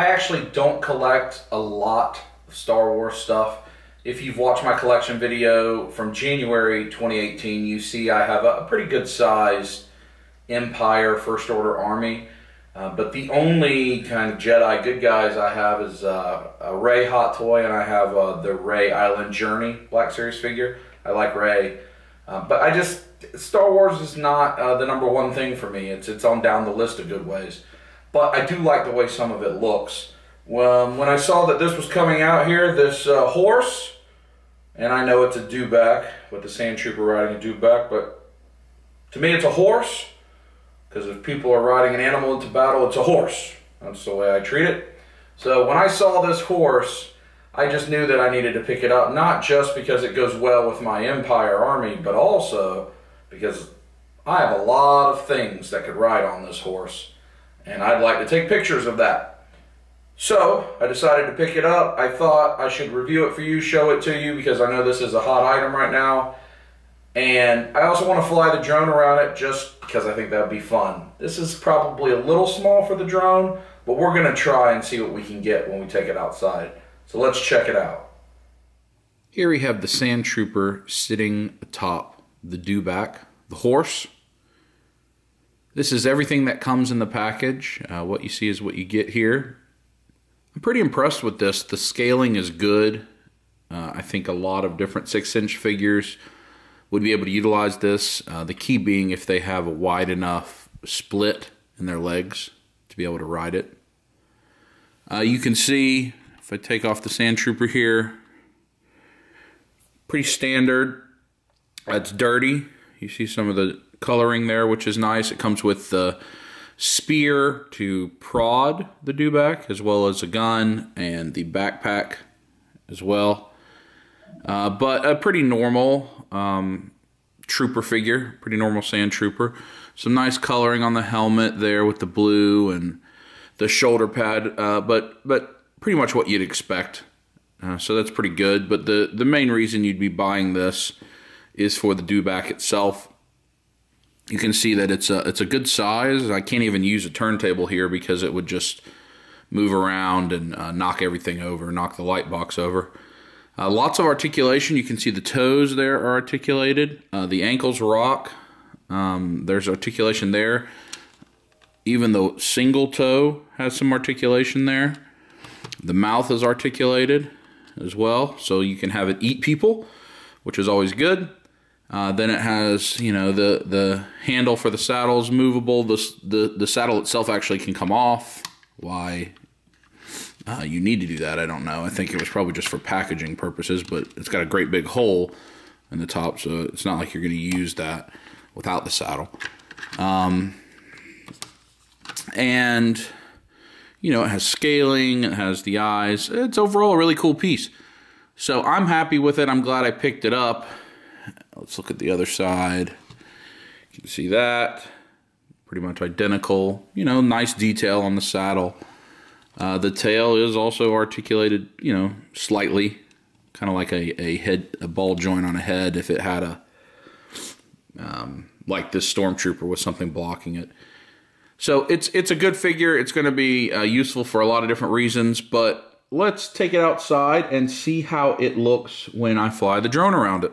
I actually don't collect a lot of Star Wars stuff. If you've watched my collection video from January 2018, you see I have a pretty good sized Empire First Order army. But the only kind of Jedi good guys I have is a Rey hot toy, and I have the Rey Island Journey Black Series figure. I like Rey. But Star Wars is not the #1 thing for me. It's on down the list of good ways. But I do like the way some of it looks. When I saw that this was coming out here, this horse, and I know it's a Dewback, with the Sandtrooper riding a Dewback, but to me it's a horse, because if people are riding an animal into battle, it's a horse. That's the way I treat it. So when I saw this horse, I just knew that I needed to pick it up, not just because it goes well with my Empire army, but also because I have a lot of things that could ride on this horse, and I'd like to take pictures of that. So I decided to pick it up. I thought I should review it for you, show it to you, because I know this is a hot item right now. And I also want to fly the drone around it just because I think that would be fun. This is probably a little small for the drone, but we're going to try and see what we can get when we take it outside. So let's check it out. Here we have the Sandtrooper sitting atop the Dewback, the horse. This is everything that comes in the package. What you see is what you get here. I'm pretty impressed with this. The scaling is good. I think a lot of different 6-inch figures would be able to utilize this. The key being if they have a wide enough split in their legs to be able to ride it. You can see, if I take off the Sandtrooper here, pretty standard. It's dirty. You see some of the coloring there, which is nice. It comes with the spear to prod the Dewback, as well as a gun and the backpack as well. But a pretty normal trooper figure, pretty normal Sandtrooper. Some nice coloring on the helmet there with the blue and the shoulder pad, but pretty much what you'd expect. So that's pretty good. But the main reason you'd be buying this is for the Dewback itself. You can see that it's a good size. I can't even use a turntable here because it would just move around and knock everything over, knock the light box over. Lots of articulation. You can see the toes there are articulated. The ankles rock. There's articulation there. Even the single toe has some articulation there. The mouth is articulated as well, so you can have it eat people, which is always good. Then it has, you know, the handle for the saddle is movable. The saddle itself actually can come off. Why you need to do that, I don't know. I think it was probably just for packaging purposes, but it's got a great big hole in the top, so it's not like you're going to use that without the saddle. And, you know, it has scaling, it has the eyes. It's overall a really cool piece. So I'm happy with it. I'm glad I picked it up. Let's look at the other side. You can see that. Pretty much identical. You know, nice detail on the saddle. The tail is also articulated, you know, slightly. Kind of like a ball joint on a head if it had a, like this Stormtrooper with something blocking it. So it's a good figure. It's going to be useful for a lot of different reasons, but let's take it outside and see how it looks when I fly the drone around it.